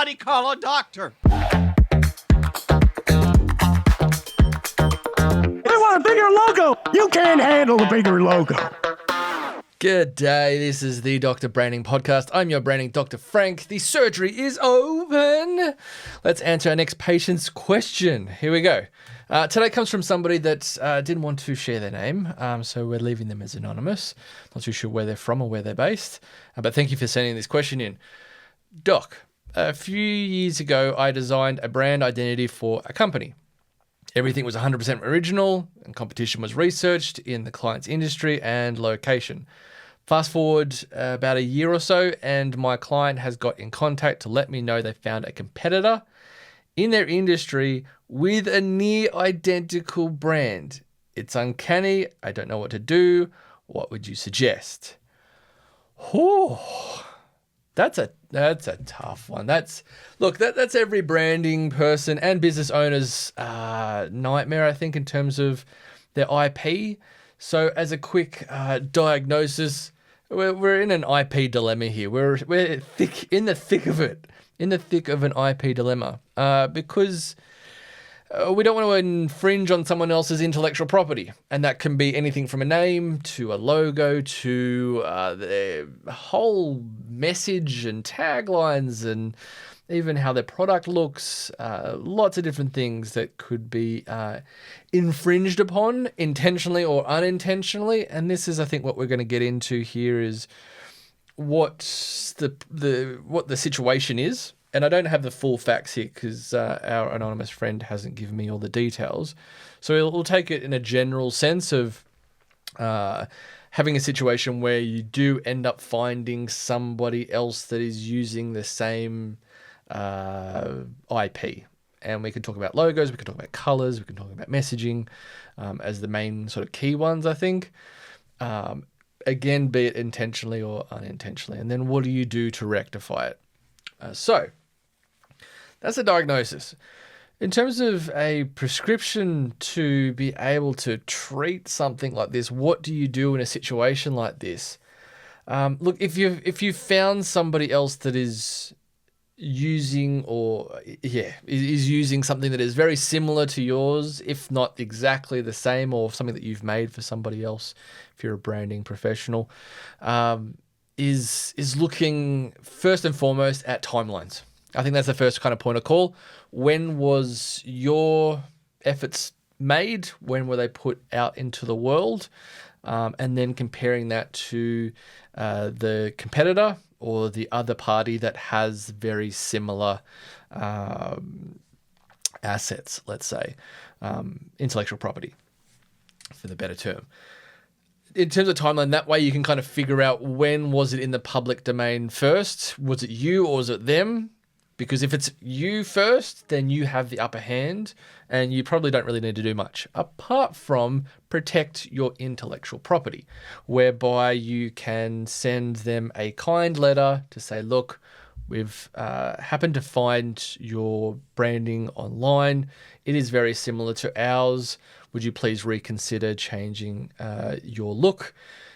Somebody call a doctor. I want a bigger logo. You can't handle a bigger logo. Good day, this is the Dr. Branding Podcast. I'm your branding Dr. Frank. The surgery is open. Let's answer our next patient's question. Here we go. Today comes from somebody that didn't want to share their name, so we're leaving them as anonymous. Not too sure where they're from or where they're based, but thank you for sending this question in. Doc, a few years ago, I designed a brand identity for a company. Everything was 100% original, and competition was researched in the client's industry and location. Fast forward about a year or so, and my client has got in contact to let me know they found a competitor in their industry with a near identical brand. It's uncanny. I don't know what to do. What would you suggest? Oh, that's a tough one. That's every branding person and business owner's nightmare, I think, in terms of their IP. So as a quick diagnosis, we're in an IP dilemma here. We're in the thick of it, in the thick of an IP dilemma, because we don't want to infringe on someone else's intellectual property, and that can be anything from a name to a logo to the whole message and taglines and even how their product looks, lots of different things that could be infringed upon intentionally or unintentionally. And this is, I think, what we're going to get into here is what the situation is. And I don't have the full facts here because our anonymous friend hasn't given me all the details. So we'll take it in a general sense of having a situation where you do end up finding somebody else that is using the same IP. And we can talk about logos, we can talk about colors, we can talk about messaging as the main sort of key ones, I think. Again, be it intentionally or unintentionally. And then what do you do to rectify it? So that's a diagnosis. In terms of a prescription to be able to treat something like this, what do you do in a situation like this? Look, if you've found somebody else that is using is using something that is very similar to yours, if not exactly the same, or something that you've made for somebody else, if you're a branding professional, is looking first and foremost at timelines. I think that's the first kind of point of call. When was your efforts made? When were they put out into the world? And then comparing that to the competitor or the other party that has very similar assets, let's say, intellectual property, for the better term. In terms of timeline, that way you can kind of figure out when was it in the public domain first? Was it you or was it them? Because if it's you first, then you have the upper hand and you probably don't really need to do much apart from protect your intellectual property, whereby you can send them a kind letter to say, look, we've happened to find your branding online. It is very similar to ours. Would you please reconsider changing your look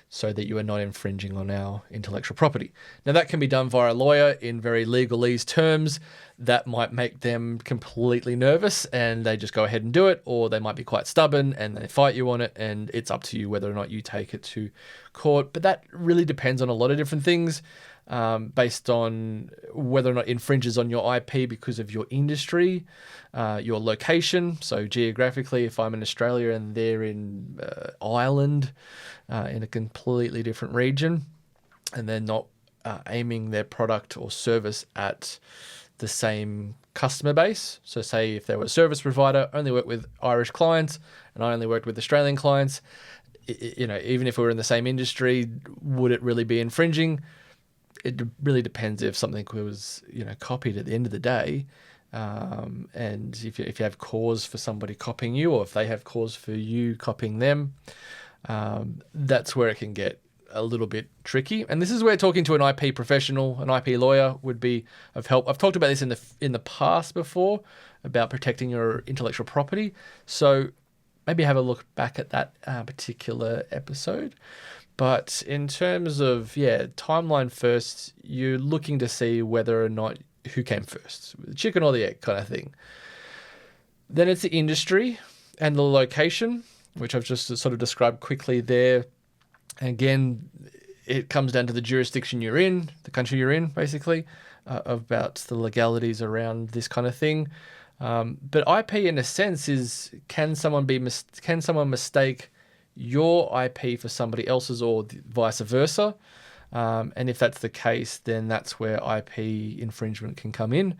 so that you are not infringing on our intellectual property? Now, that can be done via a lawyer in very legalese terms. That might make them completely nervous and they just go ahead and do it, or they might be quite stubborn and they fight you on it, and it's up to you whether or not you take it to court. But that really depends on a lot of different things, based on whether or not it infringes on your IP because of your industry, your location. So geographically, if I'm in Australia and they're in Ireland, in a completely different region, and they're not aiming their product or service at the same customer base. So say if they were a service provider, only work with Irish clients, and I only worked with Australian clients, even if we were in the same industry, would it really be infringing? It really depends if something was, copied at the end of the day. And if you have cause for somebody copying you, or if they have cause for you copying them, that's where it can get a little bit tricky. And this is where talking to an IP professional, an IP lawyer, would be of help. I've talked about this in the past before about protecting your intellectual property. So maybe have a look back at that particular episode. But in terms of, timeline first, you're looking to see whether or not who came first, the chicken or the egg kind of thing. Then it's the industry and the location, which I've just sort of described quickly there. Again, it comes down to the jurisdiction you're in, the country you're in, basically, about the legalities around this kind of thing. But IP, in a sense, is can someone mistake your IP for somebody else's, or vice versa? And if that's the case, then that's where IP infringement can come in,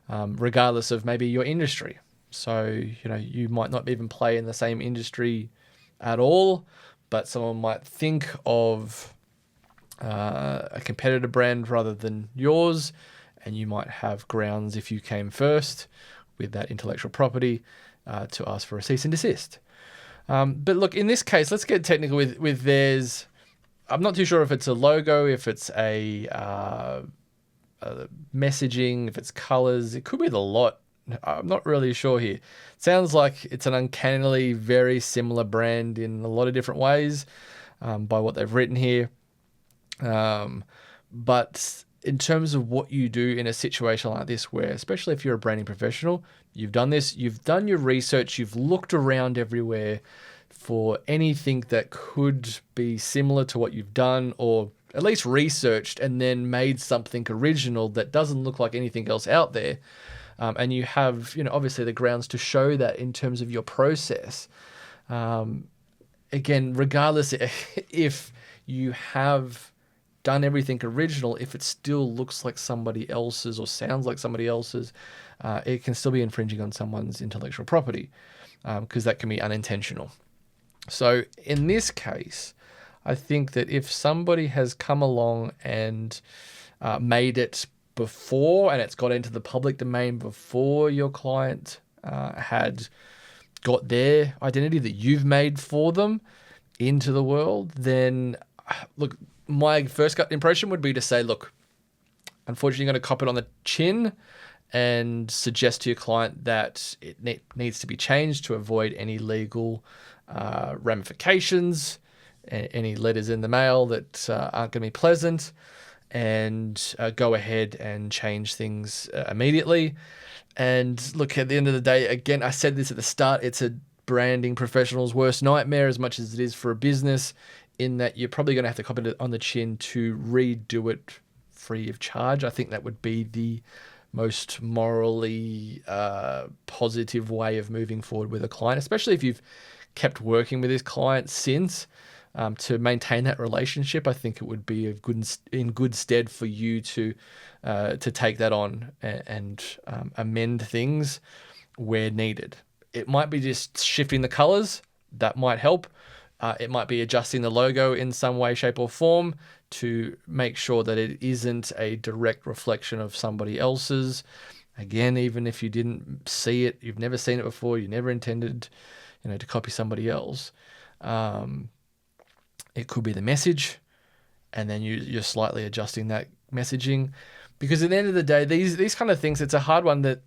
regardless of maybe your industry. So, you might not even play in the same industry at all, but someone might think of a competitor brand rather than yours, and you might have grounds, if you came first with that intellectual property, to ask for a cease and desist. But look, in this case, let's get technical with theirs. I'm not too sure if it's a logo, if it's a messaging, if it's colors. It could be the lot. I'm not really sure here. Sounds like it's an uncannily very similar brand in a lot of different ways, by what they've written here. But in terms of what you do in a situation like this, where, especially if you're a branding professional, you've done this, you've done your research, you've looked around everywhere for anything that could be similar to what you've done, or at least researched and then made something original that doesn't look like anything else out there. And you have, obviously the grounds to show that in terms of your process. Again, regardless if you have done everything original, if it still looks like somebody else's or sounds like somebody else's, it can still be infringing on someone's intellectual property, because that can be unintentional. So in this case, I think that if somebody has come along and made it before, and it's got into the public domain before your client had got their identity that you've made for them into the world, then look, my first gut impression would be to say, look, unfortunately, you're going to cop it on the chin and suggest to your client that it needs to be changed to avoid any legal ramifications, any letters in the mail that aren't going to be pleasant, and go ahead and change things immediately. And look, at the end of the day, again, I said this at the start, it's a branding professional's worst nightmare as much as it is for a business, in that you're probably going to have to cop it on the chin to redo it free of charge. I think that would be the most morally positive way of moving forward with a client, especially if you've kept working with this client since. To maintain that relationship, I think it would be in good stead for you to take that on and amend things where needed. It might be just shifting the colors. That might help. It might be adjusting the logo in some way, shape, or form to make sure that it isn't a direct reflection of somebody else's. Again, even if you didn't see it, you've never seen it before, you never intended, to copy somebody else. It could be the message, and then you're slightly adjusting that messaging, because at the end of the day, these kind of things, it's a hard one, that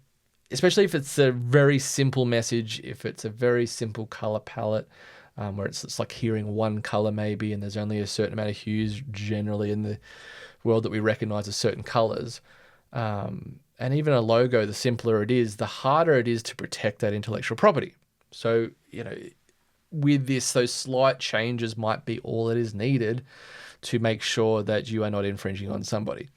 especially if it's a very simple message, if it's a very simple color palette, where it's like hearing one color maybe, and there's only a certain amount of hues generally in the world that we recognize as certain colors. And even a logo, the simpler it is, the harder it is to protect that intellectual property. So, with this, those slight changes might be all that is needed to make sure that you are not infringing on somebody.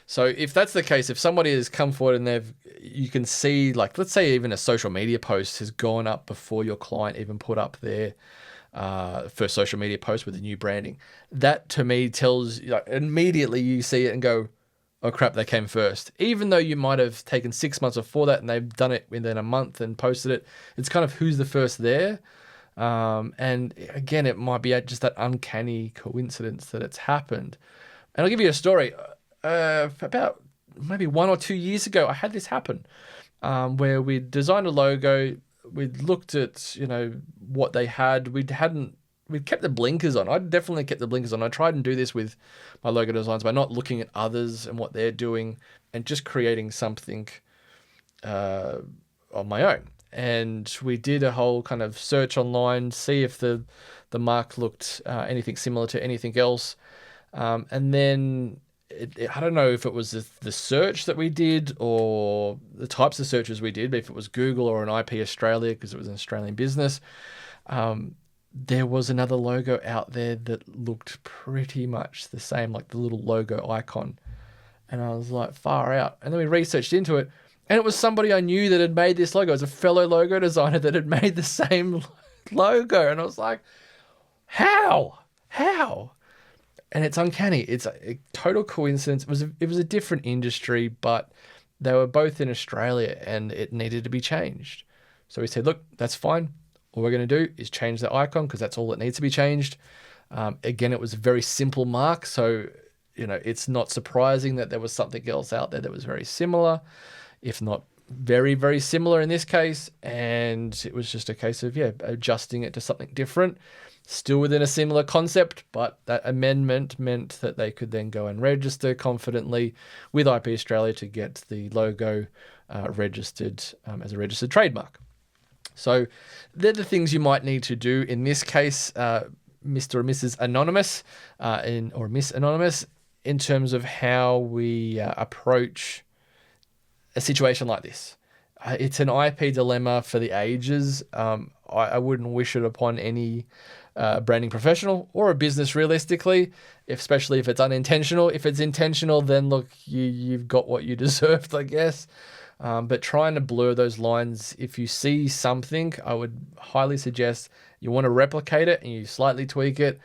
So if that's the case, if somebody has come forward and you can see, like, let's say even a social media post has gone up before your client even put up their first social media post with the new branding, that to me tells, immediately you see it and go, oh crap, they came first. Even though you might have taken 6 months before that and they've done it within a month and posted it, it's kind of who's the first there. And again, it might be just that uncanny coincidence that it's happened. And I'll give you a story. About maybe 1 or 2 years ago, I had this happen, where we designed a logo. We'd looked at, what they had. We'd kept the blinkers on. I'd definitely kept the blinkers on. I tried and do this with my logo designs by not looking at others and what they're doing and just creating something on my own. And we did a whole kind of search online, see if the mark looked anything similar to anything else. And then I don't know if it was the search that we did or the types of searches we did, but if it was Google or an IP Australia, because it was an Australian business, there was another logo out there that looked pretty much the same, like the little logo icon. And I was like, far out. And then we researched into it, and it was somebody I knew that had made this logo. It was a fellow logo designer that had made the same logo. And I was like, how? And it's uncanny. It's a total coincidence. It was a different industry, but they were both in Australia and it needed to be changed. So we said, look, that's fine. All we're going to do is change the icon because that's all that needs to be changed. Again, it was a very simple mark. So, it's not surprising that there was something else out there that was very similar, if not very, very similar in this case. And it was just a case of, adjusting it to something different. Still within a similar concept, but that amendment meant that they could then go and register confidently with IP Australia to get the logo registered as a registered trademark. So they're the things you might need to do in this case, Mr. or Mrs. Anonymous, or Miss Anonymous, in terms of how we approach a situation like this. It's an IP dilemma for the ages. I wouldn't wish it upon any branding professional or a business realistically, especially if it's unintentional. If it's intentional, then look, you've got what you deserved, I guess. But trying to blur those lines, if you see something, I would highly suggest you want to replicate it and you slightly tweak it,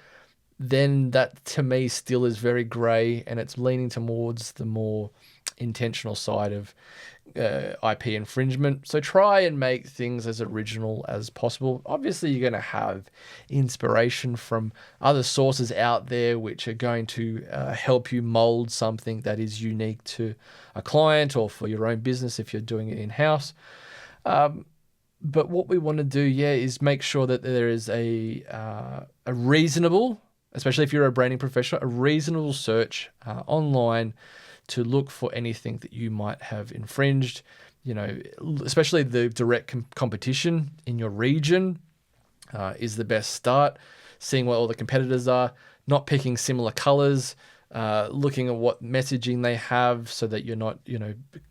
then that to me still is very grey, and it's leaning towards the more intentional side of IP infringement. So try and make things as original as possible. Obviously, you're going to have inspiration from other sources out there which are going to help you mold something that is unique to a client or for your own business if you're doing it in-house. But what we want to do, is make sure that there is a reasonable, especially if you're a branding professional, a reasonable search online to look for anything that you might have infringed, especially the direct competition in your region is the best start. Seeing what all the competitors are, not picking similar colors, looking at what messaging they have so that you're not,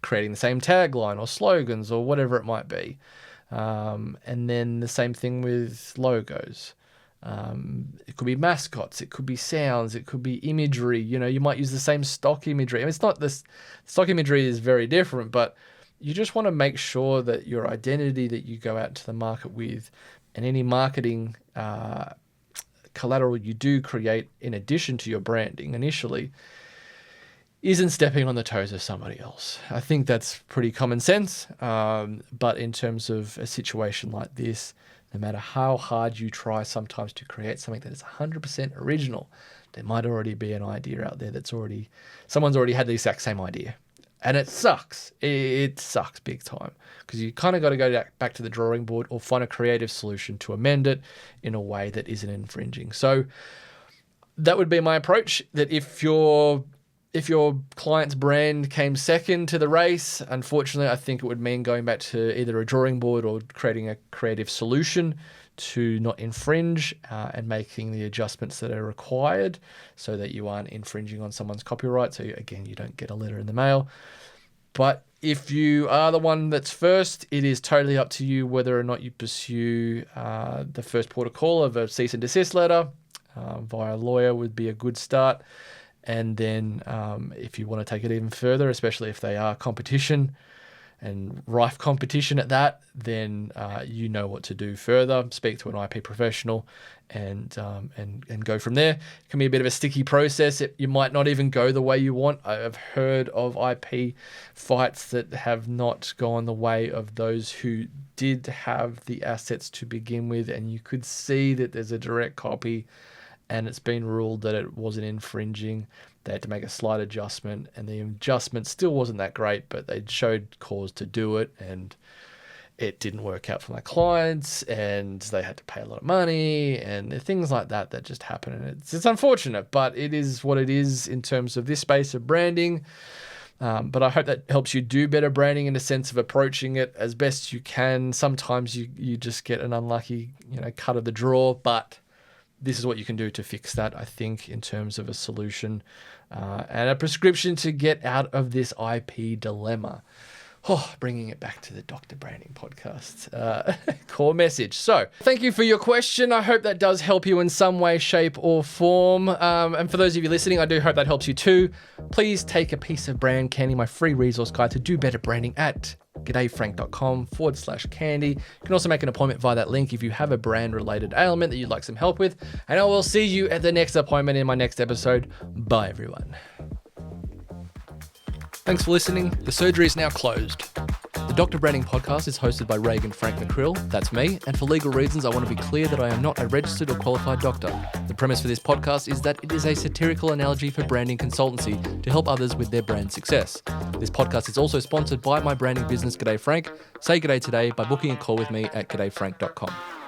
creating the same tagline or slogans or whatever it might be. And then the same thing with logos. It could be mascots, it could be sounds, it could be imagery. You might use the same stock imagery. I mean, it's not this stock imagery is very different, but you just want to make sure that your identity that you go out to the market with and any marketing collateral you do create in addition to your branding initially isn't stepping on the toes of somebody else. I think that's pretty common sense. But in terms of a situation like this, no matter how hard you try sometimes to create something that is 100% original, there might already be an idea out there someone's already had the exact same idea. And it sucks. It sucks big time because you kind of got to go back to the drawing board or find a creative solution to amend it in a way that isn't infringing. So that would be my approach, that if your client's brand came second to the race, unfortunately, I think it would mean going back to either a drawing board or creating a creative solution to not infringe and making the adjustments that are required so that you aren't infringing on someone's copyright. So again, you don't get a letter in the mail. But if you are the one that's first, it is totally up to you whether or not you pursue the first port of call of a cease and desist letter via a lawyer would be a good start. And then if you want to take it even further, especially if they are competition and rife competition at that, then you know what to do further. Speak to an IP professional and go from there. It can be a bit of a sticky process. You might not even go the way you want. I've heard of IP fights that have not gone the way of those who did have the assets to begin with, and you could see that there's a direct copy and it's been ruled that it wasn't infringing. They had to make a slight adjustment, and the adjustment still wasn't that great, but they showed cause to do it, and it didn't work out for my clients, and they had to pay a lot of money, and things like that just happen. And it's unfortunate, but it is what it is in terms of this space of branding. But I hope that helps you do better branding in the sense of approaching it as best you can. Sometimes you just get an unlucky, cut of the draw, but this is what you can do to fix that, I think, in terms of a solution and a prescription to get out of this IP dilemma. Oh, bringing it back to the Dr. Branding podcast core message. So thank you for your question. I hope that does help you in some way, shape or form. And for those of you listening, I do hope that helps you too. Please take a piece of Brand Candy, my free resource guide to do better branding at g'dayfrank.com/candy. You can also make an appointment via that link if you have a brand related ailment that you'd like some help with. And I will see you at the next appointment in my next episode. Bye everyone. Thanks for listening. The surgery is now closed. The Dr. Branding podcast is hosted by Reagan Frank McCrill, that's me, and for legal reasons I want to be clear that I am not a registered or qualified doctor. The premise for this podcast is that it is a satirical analogy for branding consultancy to help others with their brand success. This podcast is also sponsored by my branding business G'day Frank. Say g'day today by booking a call with me at g'dayfrank.com.